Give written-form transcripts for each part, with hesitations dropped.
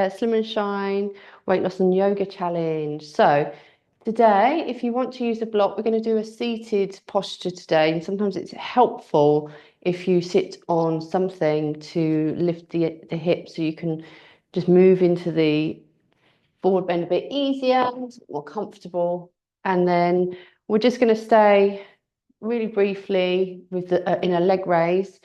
Slim and Shine Weight Loss and Yoga Challenge. So today, if you want to use a block, we're going to do a seated posture today. And sometimes it's helpful if you sit on something to lift the hips so you can just move into the forward bend a bit easier, more comfortable. And then we're just going to stay really briefly with in a leg raise.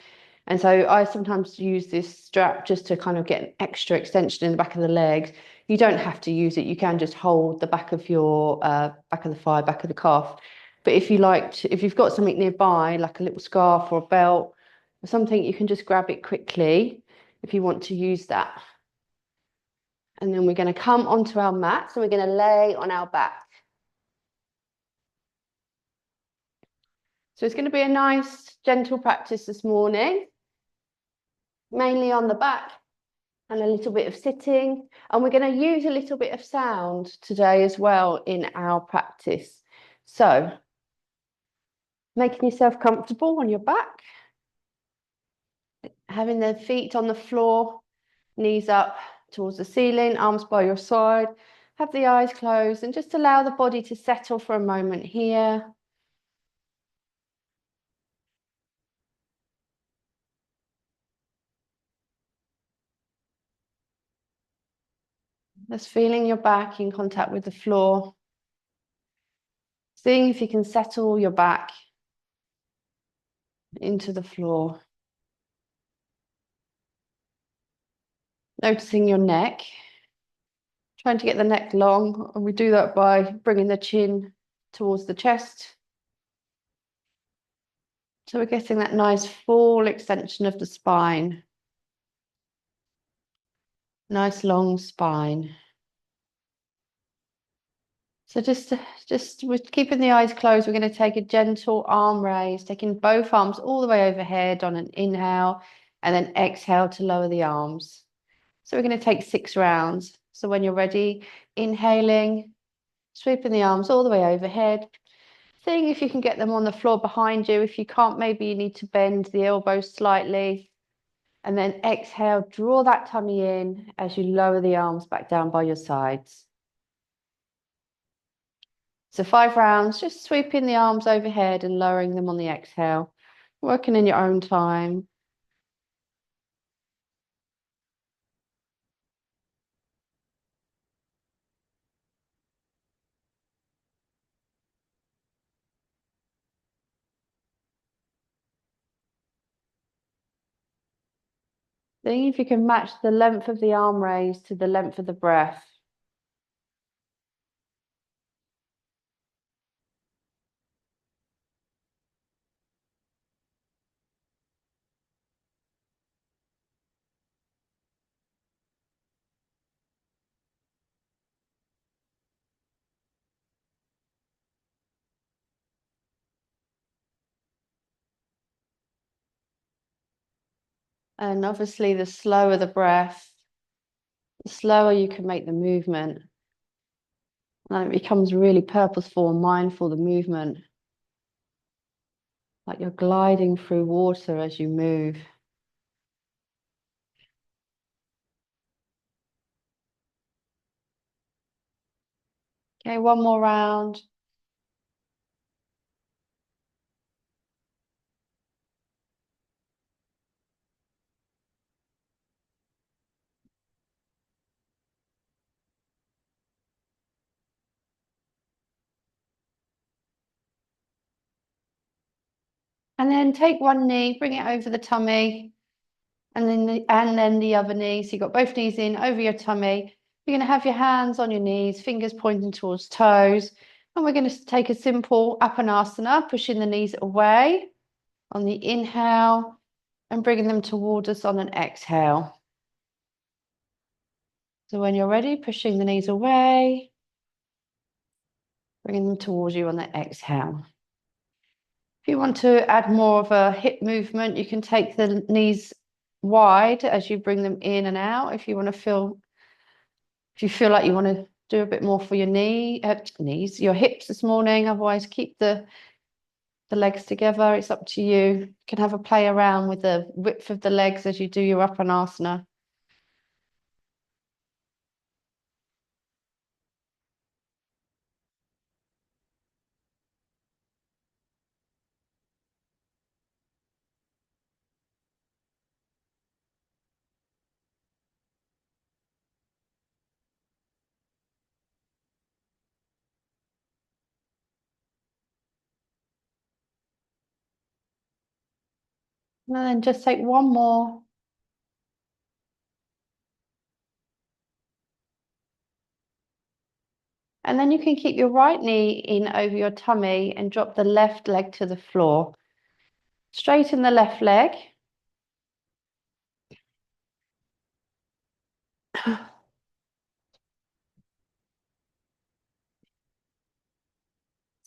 And so I sometimes use this strap just to kind of get an extra extension in the back of the legs. You don't have to use it. You can just hold the back of your back of the thigh, back of the calf. But if you if you've got something nearby, like a little scarf or a belt or something, you can just grab it quickly if you want to use that. And then we're going to come onto our mat. So we're going to lay on our back. So it's going to be a nice, gentle practice this morning, mainly on the back and a little bit of sitting. And we're going to use a little bit of sound today as well in our practice. So making yourself comfortable on your back, having the feet on the floor, knees up towards the ceiling, arms by your side. Have the eyes closed and just allow the body to settle for a moment here. Just feeling your back in contact with the floor. Seeing if you can settle your back into the floor. Noticing your neck. Trying to get the neck long, and we do that by bringing the chin towards the chest. So we're getting that nice full extension of the spine. Nice long spine. So just with keeping the eyes closed, we're going to take a gentle arm raise, taking both arms all the way overhead on an inhale, and then exhale to lower the arms. So we're going to take 6 rounds. So when you're ready, inhaling, sweeping the arms all the way overhead, seeing if you can get them on the floor behind you. If you can't, maybe you need to bend the elbows slightly. And then exhale, draw that tummy in as you lower the arms back down by your sides. So 5 rounds, just sweeping the arms overhead and lowering them on the exhale, working in your own time. Seeing if you can match the length of the arm raise to the length of the breath. And obviously, the slower the breath, the slower you can make the movement. And it becomes really purposeful and mindful, the movement. Like you're gliding through water as you move. Okay, one more round. And then take one knee, bring it over the tummy, and then the other knee. So you've got both knees in over your tummy. You're going to have your hands on your knees, fingers pointing towards toes. And we're going to take a simple Apanasana, pushing the knees away on the inhale and bringing them towards us on an exhale. So when you're ready, pushing the knees away, bringing them towards you on the exhale. If you want to add more of a hip movement, you can take the knees wide as you bring them in and out. If you feel like you want to do a bit more for your knees, your hips this morning. Otherwise, keep the legs together. It's up to you. You can have a play around with the width of the legs as you do your Apanasana. And then just take one more. And then you can keep your right knee in over your tummy and drop the left leg to the floor. Straighten the left leg.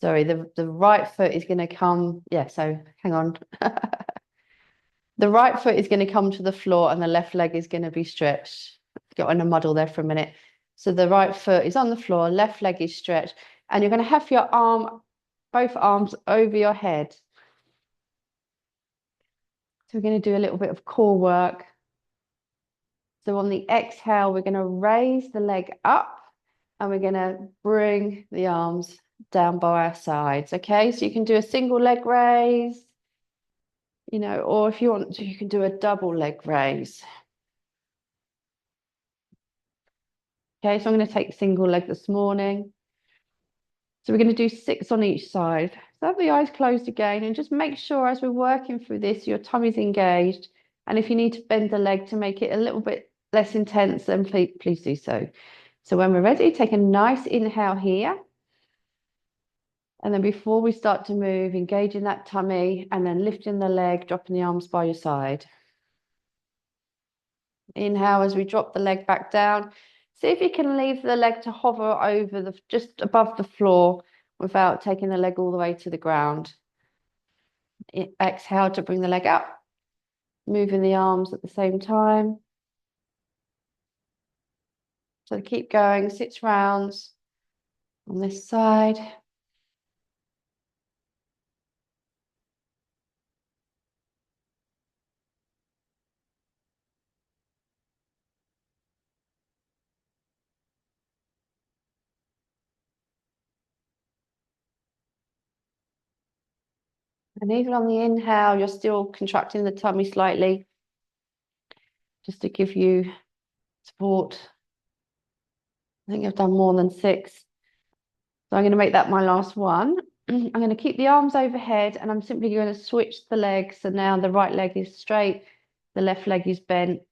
Sorry, the right foot is going to come. Yeah, so hang on. The right foot is going to come to the floor and the left leg is going to be stretched. Got in a muddle there for a minute. So the right foot is on the floor, left leg is stretched, and you're going to have your both arms over your head. So we're going to do a little bit of core work. So on the exhale, we're going to raise the leg up and we're going to bring the arms down by our sides. Okay, so you can do a single leg raise, or if you want to, you can do a double leg raise. Okay, so I'm going to take single leg this morning. So we're going to do 6 on each side. So have the eyes closed again and just make sure as we're working through this, your tummy's engaged. And if you need to bend the leg to make it a little bit less intense, then please do so. So when we're ready, take a nice inhale here. And then before we start to move, engaging that tummy and then lifting the leg, dropping the arms by your side. Inhale as we drop the leg back down. See if you can leave the leg to hover over just above the floor without taking the leg all the way to the ground. Exhale to bring the leg up, moving the arms at the same time. So keep going, 6 rounds on this side. And even on the inhale, you're still contracting the tummy slightly, just to give you support. I think I've done more than 6. So I'm going to make that my last one. I'm going to keep the arms overhead and I'm simply going to switch the legs. So now the right leg is straight, the left leg is bent.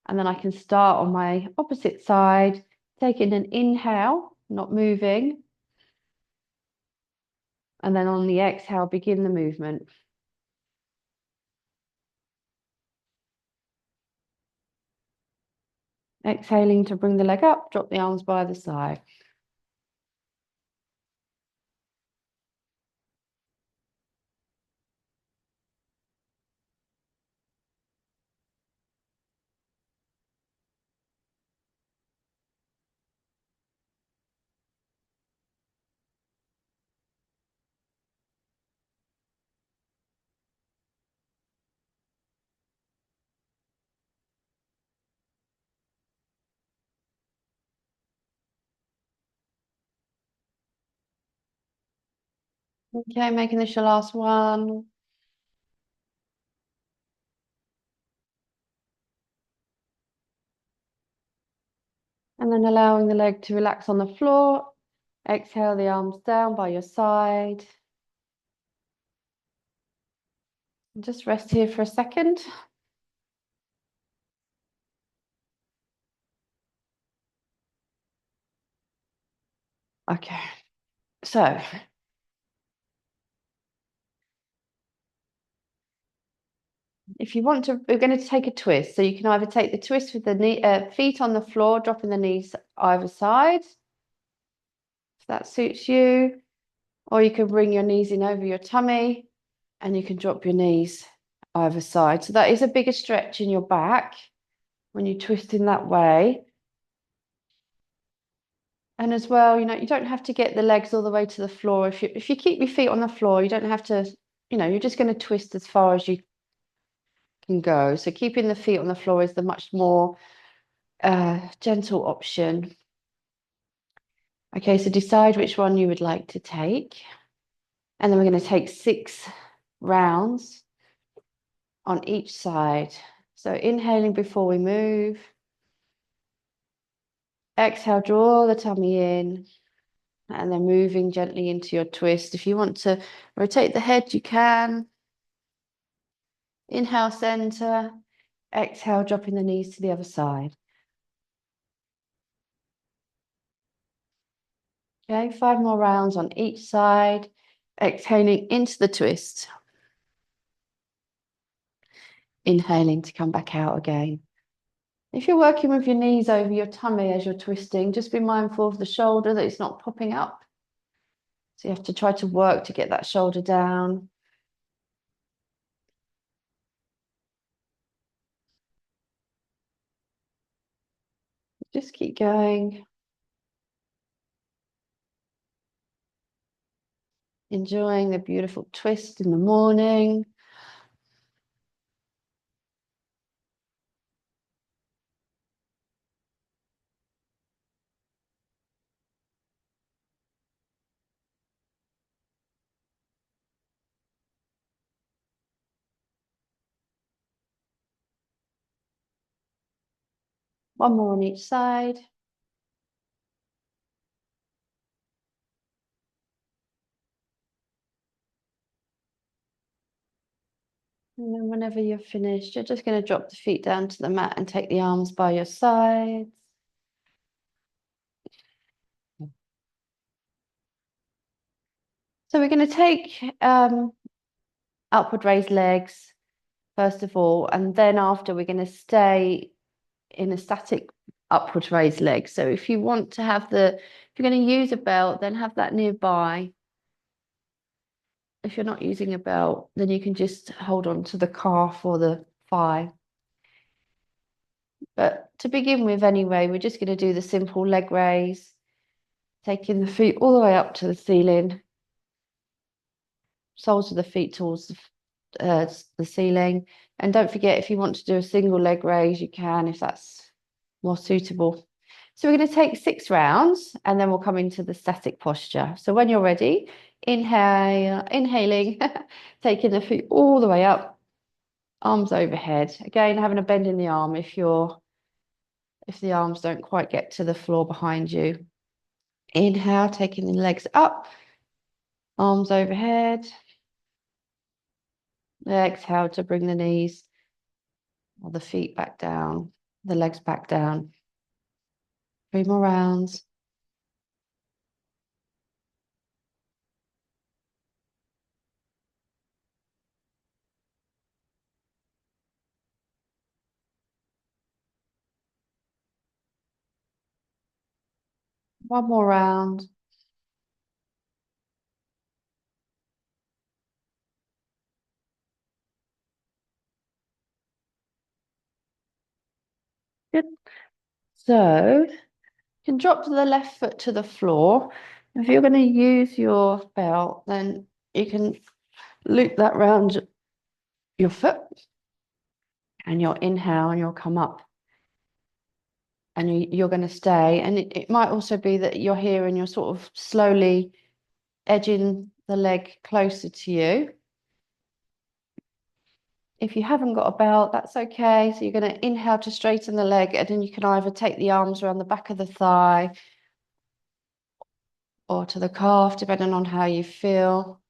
And then I can start on my opposite side, taking an inhale, not moving. And then on the exhale, begin the movement. Exhaling to bring the leg up, drop the arms by the side. Okay, making this your last one. And then allowing the leg to relax on the floor. Exhale the arms down by your side. Just rest here for a second. Okay, so if you want to, we're going to take a twist. So you can either take the twist with the feet on the floor, dropping the knees either side, if that suits you, or you can bring your knees in over your tummy and you can drop your knees either side. So that is a bigger stretch in your back when you twist in that way. And as well, you don't have to get the legs all the way to the floor. If you keep your feet on the floor, you don't have to, you're just going to twist as far as you can go. So keeping the feet on the floor is the much more gentle option. Okay, so decide which one you would like to take. And then we're going to take 6 rounds on each side. So inhaling before we move. Exhale, draw the tummy in. And then moving gently into your twist. If you want to rotate the head, you can. Inhale, center. Exhale, dropping the knees to the other side. Okay, 5 more rounds on each side. Exhaling into the twist. Inhaling to come back out again. If you're working with your knees over your tummy as you're twisting, just be mindful of the shoulder, that it's not popping up. So you have to try to work to get that shoulder down. Just keep going. Enjoying the beautiful twist in the morning. One more on each side. And then whenever you're finished, you're just going to drop the feet down to the mat and take the arms by your sides. So we're going to take upward raised legs, first of all, and then after we're going to stay in a static upward raised leg. So if you want to have if you're going to use a belt, then have that nearby. If you're not using a belt, then you can just hold on to the calf or the thigh. But to begin with anyway, we're just going to do the simple leg raise, taking the feet all the way up to the ceiling, soles of the feet towards the ceiling. And don't forget, if you want to do a single leg raise, you can, if that's more suitable. So we're going to take 6 rounds and then we'll come into the static posture. So when you're ready, inhaling, taking the feet all the way up, arms overhead. Again, having a bend in the arm if the arms don't quite get to the floor behind you. Inhale, taking the legs up, arms overhead. Exhale to bring the knees or the feet back down, the legs back down. 3 more rounds. One more round. Good. So you can drop the left foot to the floor. If you're going to use your belt, then you can loop that round your foot and you'll inhale and you'll come up and you're going to stay. And it might also be that you're here and you're sort of slowly edging the leg closer to you. If you haven't got a belt, that's okay. So you're going to inhale to straighten the leg, and then you can either take the arms around the back of the thigh or to the calf, depending on how you feel.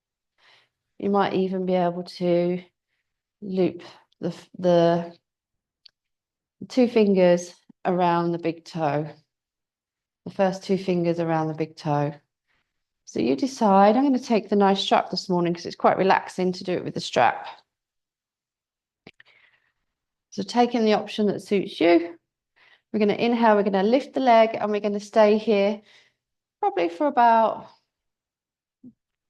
You might even be able to loop the 2 fingers around the big toe, the first 2 fingers around the big toe. So you decide. I'm going to take the nice strap this morning because it's quite relaxing to do it with the strap. So taking the option that suits you. We're going to inhale, we're going to lift the leg, and we're going to stay here probably for about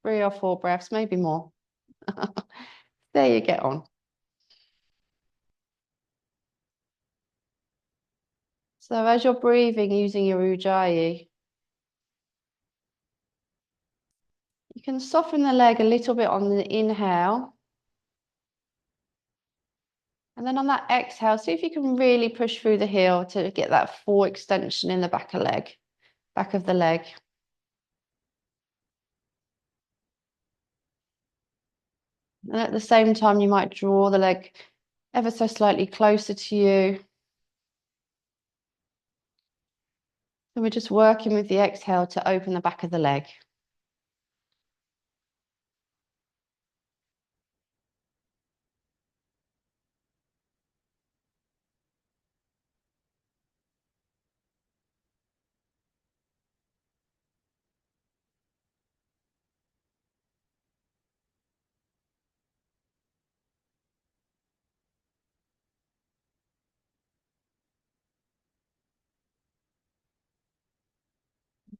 3 or 4 breaths, maybe more. There you get on. So as you're breathing using your Ujjayi, you can soften the leg a little bit on the inhale. And then on that exhale, see if you can really push through the heel to get that full extension in the back of the leg. And at the same time, you might draw the leg ever so slightly closer to you. And we're just working with the exhale to open the back of the leg.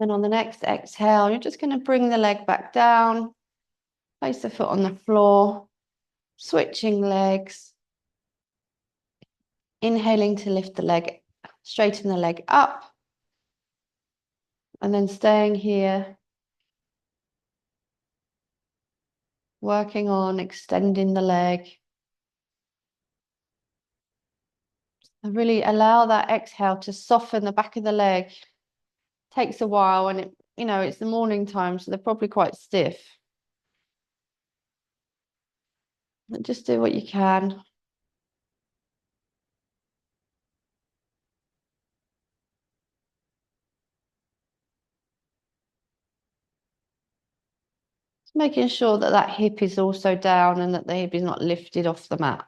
Then on the next exhale, you're just going to bring the leg back down, place the foot on the floor, switching legs, inhaling to lift the leg, straighten the leg up, and then staying here, working on extending the leg. And really allow that exhale to soften the back of the leg. Takes a while, and it's the morning time, so they're probably quite stiff. But just do what you can. Just making sure that that hip is also down and that the hip is not lifted off the mat.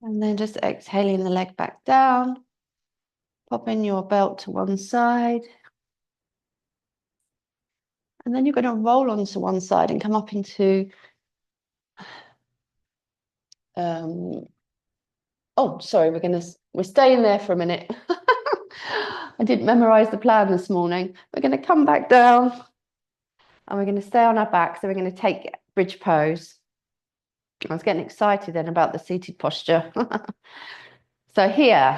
And then just exhaling the leg back down. Popping your belt to one side. And then you're going to roll onto one side and come up into oh, sorry, we're staying there for a minute. I didn't memorize the plan this morning. We're going to come back down and we're going to stay on our back. So we're going to take bridge pose. I was getting excited then about the seated posture. So here,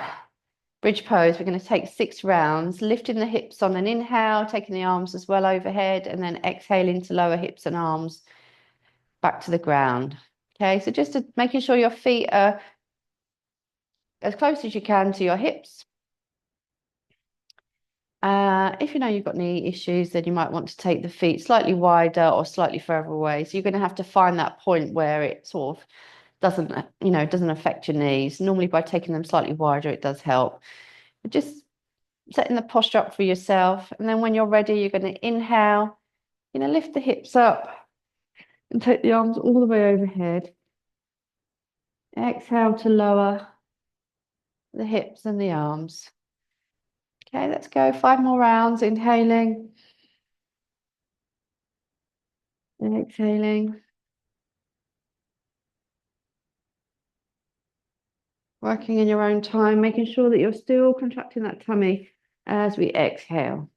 bridge pose, we're going to take 6 rounds, lifting the hips on an inhale, taking the arms as well overhead, and then exhaling to lower hips and arms back to the ground. Okay, so just making sure your feet are as close as you can to your hips. If you know you've got knee issues, then you might want to take the feet slightly wider or slightly further away. So you're going to have to find that point where it sort of doesn't affect your knees. Normally by taking them slightly wider, it does help. But just setting the posture up for yourself. And then when you're ready, you're going to inhale, lift the hips up and take the arms all the way overhead. Exhale to lower the hips and the arms. Okay, let's go 5 more rounds. Inhaling. And exhaling. Working in your own time, making sure that you're still contracting that tummy as we exhale.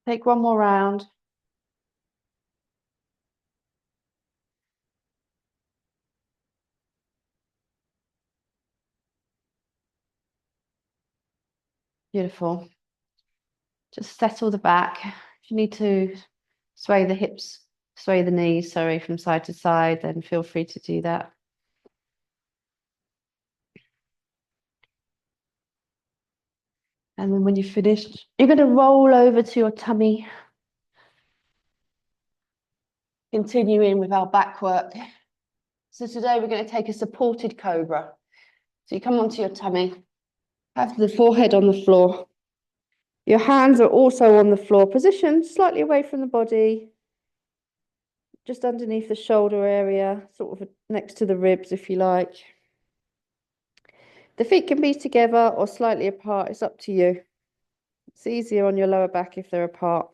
Take one more round. Beautiful. Just settle the back. If you need to sway the hips, sway the knees, sorry, from side to side, then feel free to do that. And then when you've finished, you're going to roll over to your tummy. Continuing with our back work. So today we're going to take a supported cobra. So you come onto your tummy, have the forehead on the floor. Your hands are also on the floor, positioned slightly away from the body, just underneath the shoulder area, sort of next to the ribs, if you like. The feet can be together or slightly apart. It's up to you. It's easier on your lower back if they're apart.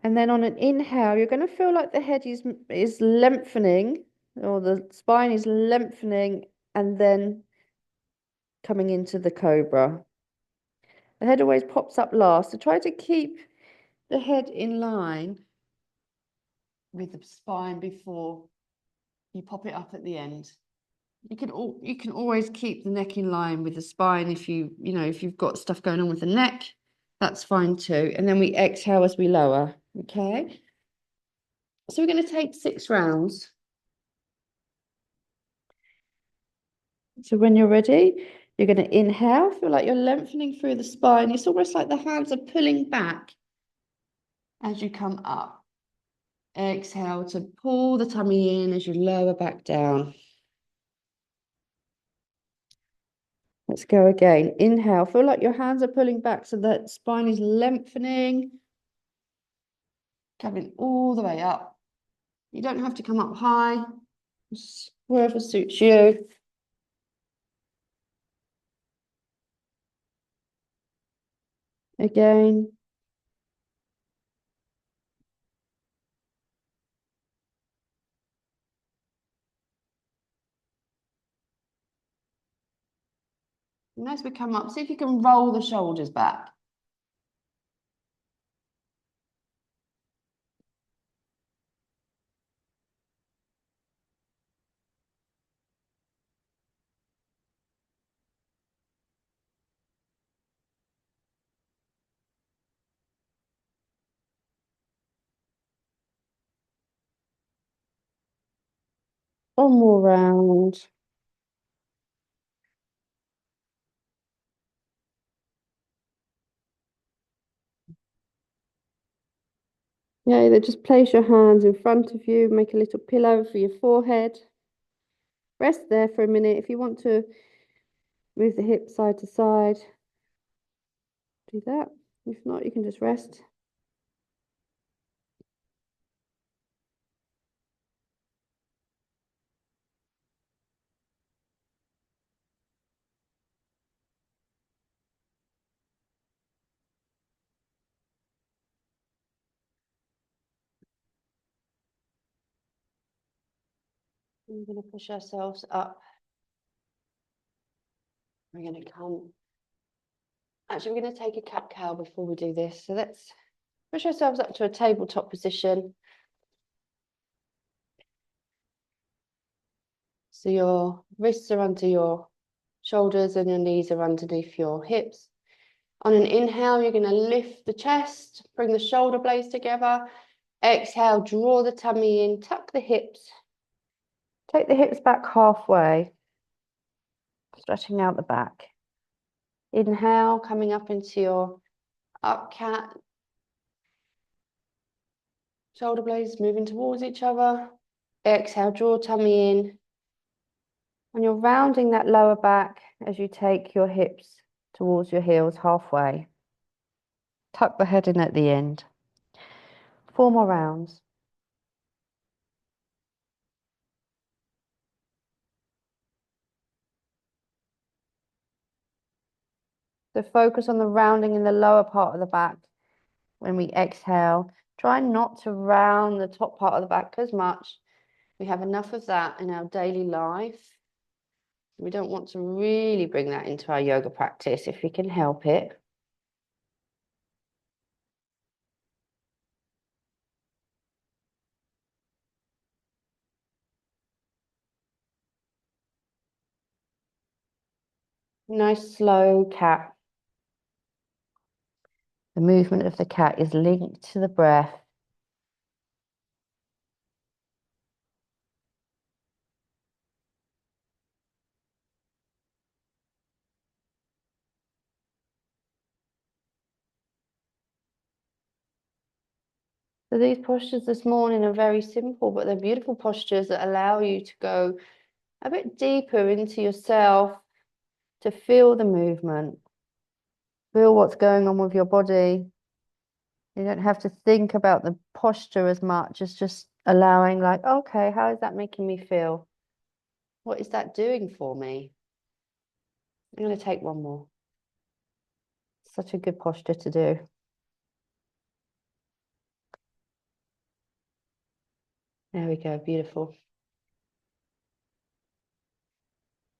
And then on an inhale, you're going to feel like the head is lengthening, or the spine is lengthening, and then coming into the cobra. The head always pops up last, so try to keep the head in line with the spine before you pop it up at the end. You can always keep the neck in line with the spine if you've got stuff going on with the neck, that's fine too. And then we exhale as we lower. Okay. So we're going to take 6 rounds. So when you're ready, you're going to inhale, feel like you're lengthening through the spine. It's almost like the hands are pulling back as you come up. Exhale to pull the tummy in as you lower back down. Let's go again. Inhale, feel like your hands are pulling back so that spine is lengthening. Coming all the way up. You don't have to come up high, just wherever suits you. Again. And as we come up, see if you can roll the shoulders back. One more round. Yeah, either just place your hands in front of you, make a little pillow for your forehead. Rest there for a minute. If you want to move the hips side to side, do that. If not, you can just rest. We're going to push ourselves up. We're going to come. Actually, we're going to take a cat-cow before we do this. So let's push ourselves up to a tabletop position. So your wrists are under your shoulders and your knees are underneath your hips. On an inhale, you're going to lift the chest, bring the shoulder blades together. Exhale, draw the tummy in, tuck the hips. Take the hips back halfway, stretching out the back. Inhale, coming up into your up cat. Shoulder blades moving towards each other. Exhale, draw tummy in. And you're rounding that lower back as you take your hips towards your heels halfway. Tuck the head in at the end. 4 more rounds. So focus on the rounding in the lower part of the back when we exhale. Try not to round the top part of the back as much. We have enough of that in our daily life. We don't want to really bring that into our yoga practice if we can help it. Nice slow cat. The movement of the cat is linked to the breath. So these postures this morning are very simple, but they're beautiful postures that allow you to go a bit deeper into yourself, to feel the movement, feel what's going on with your body. You don't have to think about the posture as much as just allowing, like, okay, how is that making me feel? What is that doing for me? I'm going to take one more. Such a good posture to do. There we go, beautiful.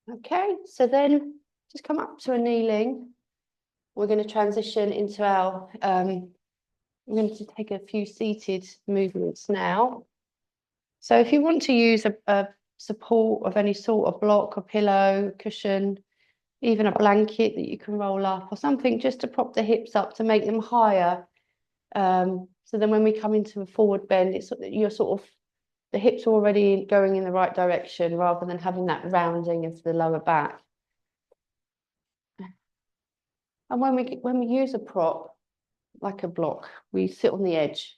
Okay, so then just come up to a kneeling. We're going to transition into our, we're going to take a few seated movements now. So if you want to use a support of any sort of block, a pillow, cushion, even a blanket that you can roll up or something just to prop the hips up to make them higher. So then when we come into a forward bend, it's you're sort of, the hips are already going in the right direction rather than having that rounding of the lower back. And when we use a prop, like a block, we sit on the edge.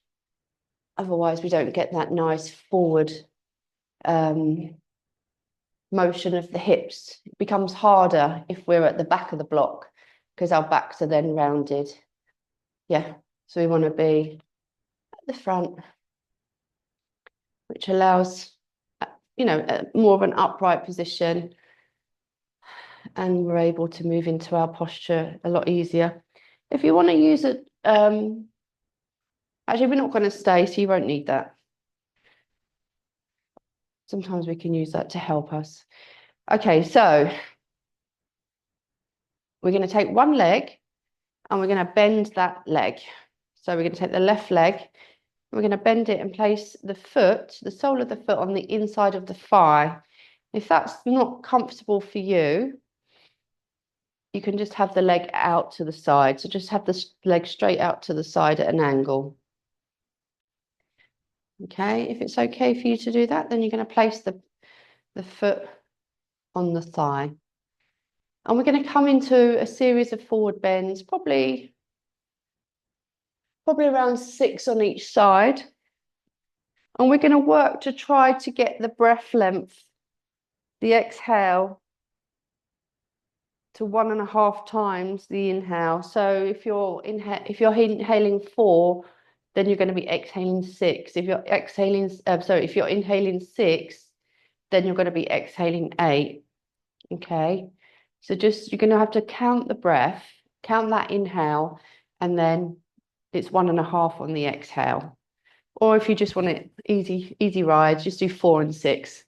Otherwise, we don't get that nice forward motion of the hips. It becomes harder if we're at the back of the block because our backs are then rounded. Yeah, so we want to be at the front, which allows, more of an upright position, and we're able to move into our posture a lot easier. If you want to use it, actually, we're not going to stay, so you won't need that. Sometimes we can use that to help us. Okay, so we're going to take one leg and we're going to bend that leg. So we're going to take the left leg, we're going to bend it and place the foot, the sole of the foot, on the inside of the thigh. If that's not comfortable for you, you can just have the leg out to the side. So just have the leg straight out to the side at an angle. Okay, if it's okay for you to do that, then you're going to place the foot on the thigh. And we're going to come into a series of forward bends, probably around 6 on each side. And we're going to work to try to get the breath length, the exhale, to 1.5 times the inhale. So if you're inhaling 4, then you're going to be exhaling 6. If you're if you're inhaling 6, then you're going to be exhaling 8. Okay, so you're going to have to count the breath, count that inhale, and then it's 1.5 on the exhale. Or if you just want it easy ride, just do 4 and 6,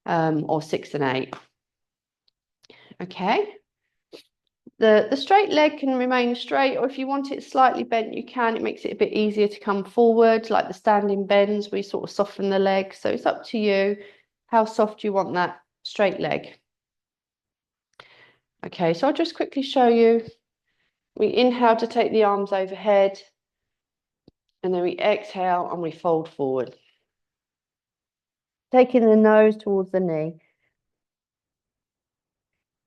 or 6 and 8. Okay. The straight leg can remain straight, or if you want it slightly bent, you can. It makes it a bit easier to come forward, like the standing bends, where you sort of soften the leg. So it's up to you how soft you want that straight leg. Okay, so I'll just quickly show you. We inhale to take the arms overhead, and then we exhale and we fold forward. Taking the nose towards the knee.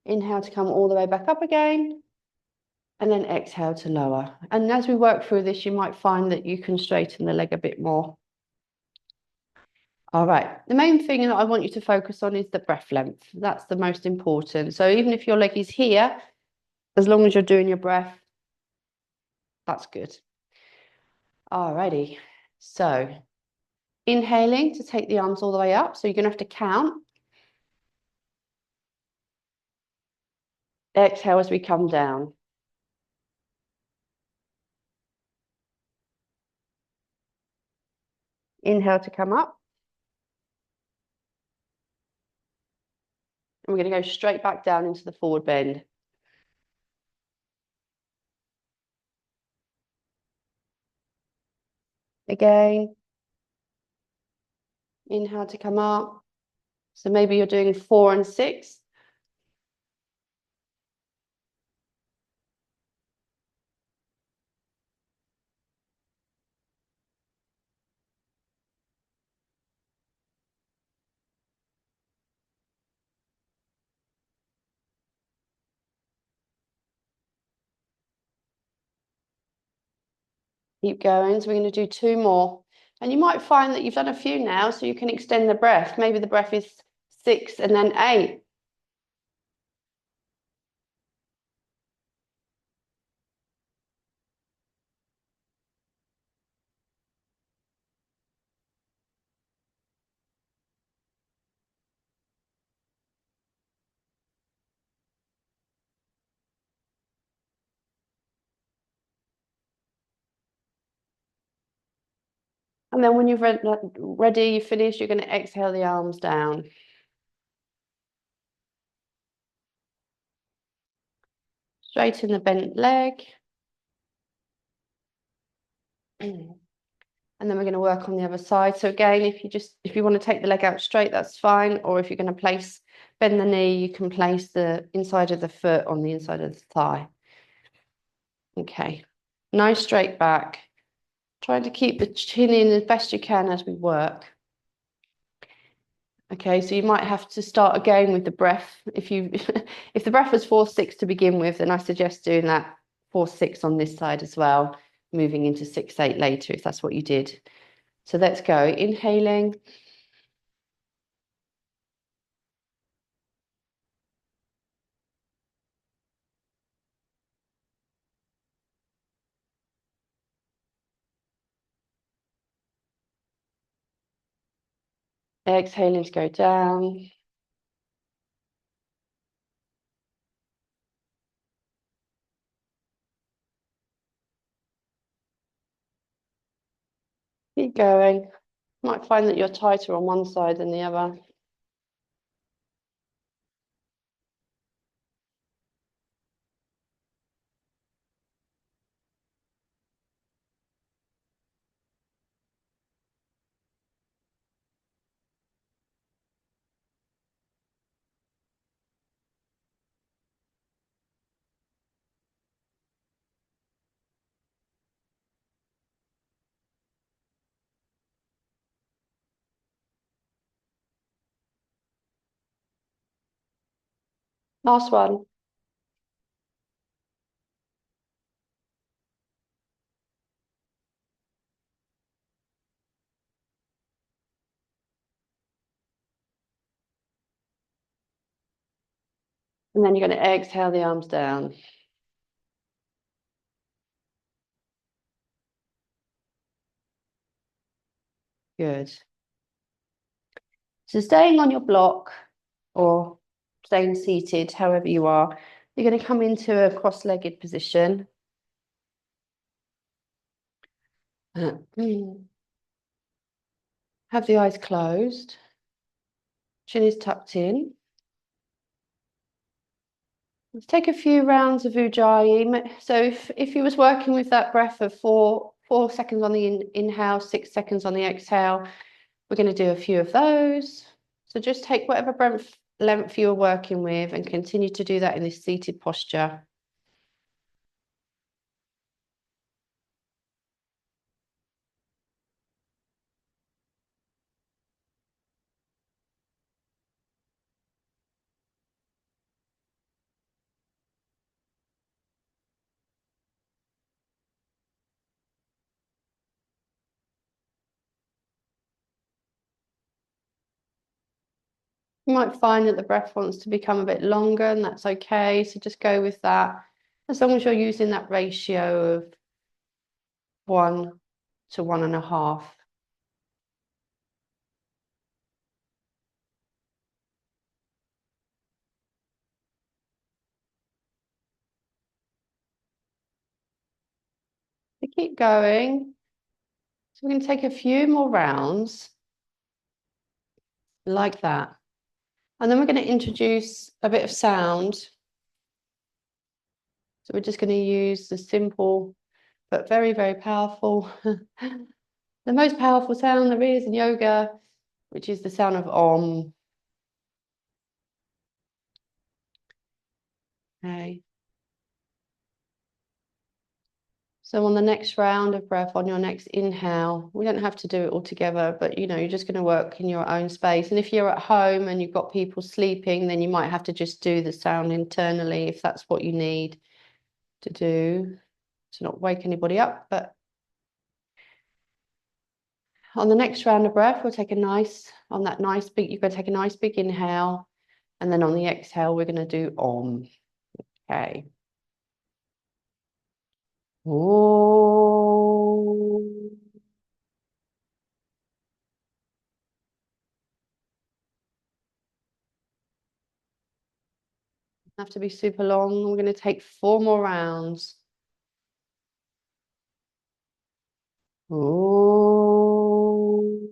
Inhale to come all the way back up again, and then exhale to lower. And as we work through this, you might find that you can straighten the leg a bit more. All right, the main thing that I want you to focus on is the breath length. That's the most important. So even if your leg is here, as long as you're doing your breath, that's good. All righty, so inhaling to take the arms all the way up. So you're going to have to count. Exhale as we come down. Inhale to come up. And we're going to go straight back down into the forward bend. Again. Inhale to come up. So maybe you're doing 4 and 6. Keep going. So we're going to do 2 more. And you might find that you've done a few now, so you can extend the breath. Maybe the breath is 6 and then 8. And then when you've ready, you finish, you're going to exhale the arms down. Straighten the bent leg. And then we're going to work on the other side. So again, if you want to take the leg out straight, that's fine. Or if you're going to bend the knee, you can place the inside of the foot on the inside of the thigh. Okay, nice straight back. Trying to keep the chin in as best you can as we work. Okay, so you might have to start again with the breath. If the breath was 4-6 to begin with, then I suggest doing that 4-6 on this side as well, moving into 6-8 later if that's what you did. So let's go. Inhaling. Exhaling to go down. Keep going. Might find that you're tighter on one side than the other. Last one. And then you're going to exhale the arms down. Good. So staying on your block or staying seated, however you are, you're going to come into a cross-legged position. Have the eyes closed. Chin is tucked in. Let's take a few rounds of Ujjayi. So if you was working with that breath of four seconds on the inhale, 6 seconds on the exhale, we're going to do a few of those. So just take whatever breath length you're working with and continue to do that in this seated posture. You might find that the breath wants to become a bit longer, and that's okay. So just go with that, as long as you're using that ratio of 1 to 1.5. So keep going. So we're going to take a few more rounds like that. And then we're going to introduce a bit of sound. So we're just going to use the simple but very, very powerful, the most powerful sound there is in yoga, which is the sound of Om. Okay. So on the next round of breath, on your next inhale, we don't have to do it all together, but you're just going to work in your own space. And if you're at home and you've got people sleeping, then you might have to just do the sound internally if that's what you need to do to not wake anybody up. But on the next round of breath, we'll take on that nice big, you're going to take a nice big inhale. And then on the exhale, we're going to do Om. Okay. Om. Have to be super long. We're going to take 4 more rounds. Om.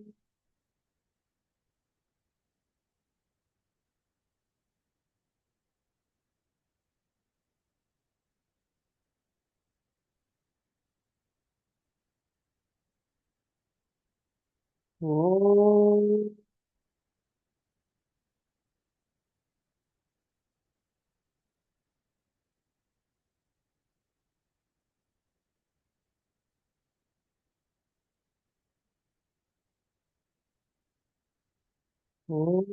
Om. Om.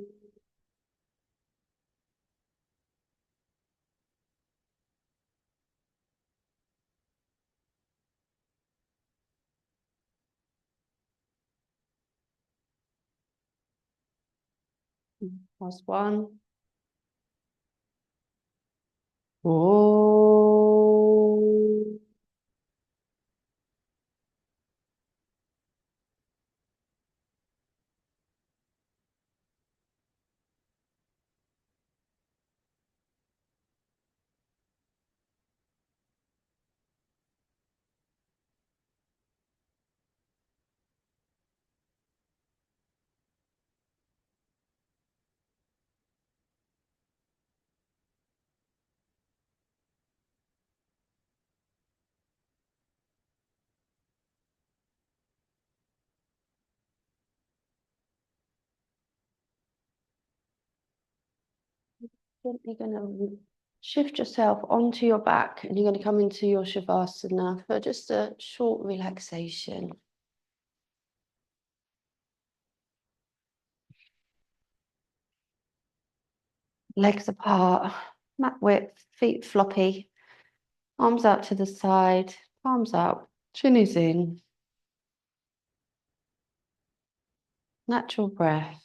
Last one. Oh. Gently going to shift yourself onto your back, and you're going to come into your Shavasana for just a short relaxation. Legs apart, mat width, feet floppy, arms out to the side, palms out, chin is in. Natural breath.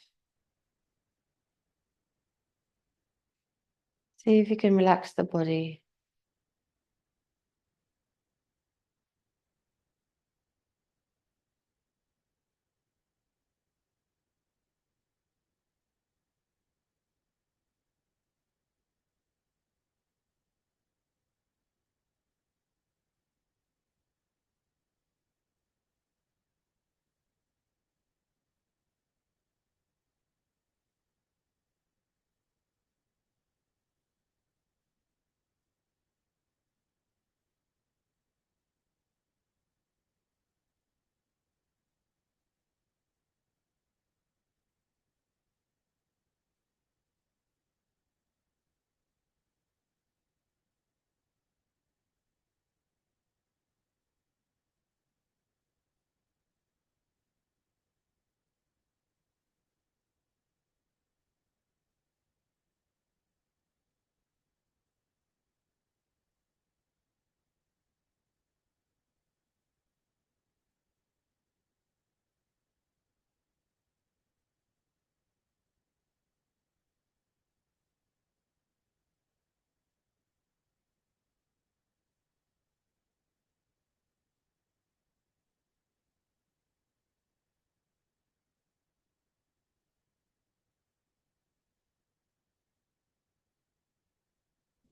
See if you can relax the body.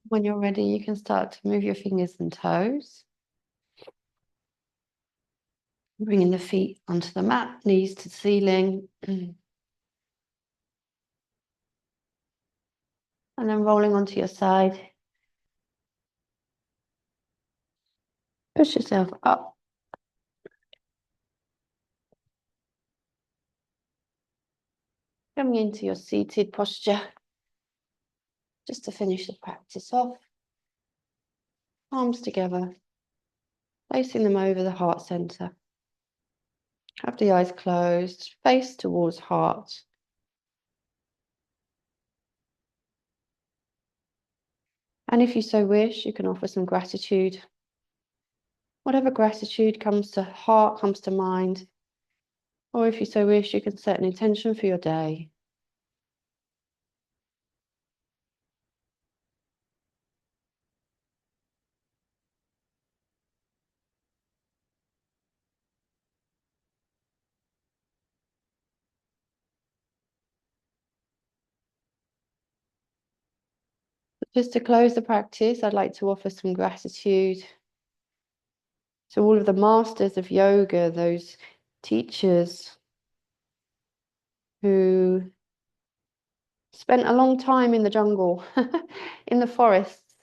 When you're ready, you can start to move your fingers and toes. Bringing the feet onto the mat, knees to the ceiling. And then rolling onto your side. Push yourself up. Coming into your seated posture. Just to finish the practice off. Palms together. Placing them over the heart center. Have the eyes closed, face towards heart. And if you so wish, you can offer some gratitude. Whatever gratitude comes to heart, comes to mind. Or if you so wish, you can set an intention for your day. Just to close the practice, I'd like to offer some gratitude to all of the masters of yoga, those teachers who spent a long time in the jungle, in the forests,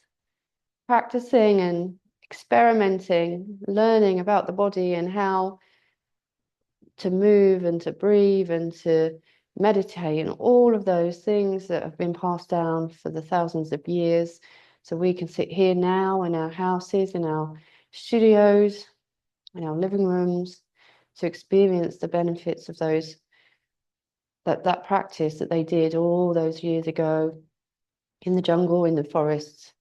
practicing and experimenting, learning about the body and how to move and to breathe and to meditate and all of those things that have been passed down for the thousands of years. So we can sit here now in our houses, in our studios, in our living rooms to experience the benefits of that practice that they did all those years ago in the jungle, in the forests.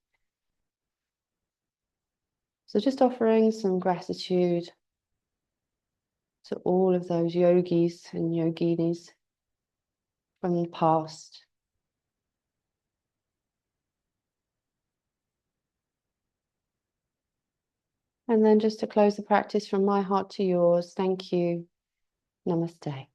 So just offering some gratitude to all of those yogis and yoginis from the past. And then just to close the practice, from my heart to yours, thank you. Namaste.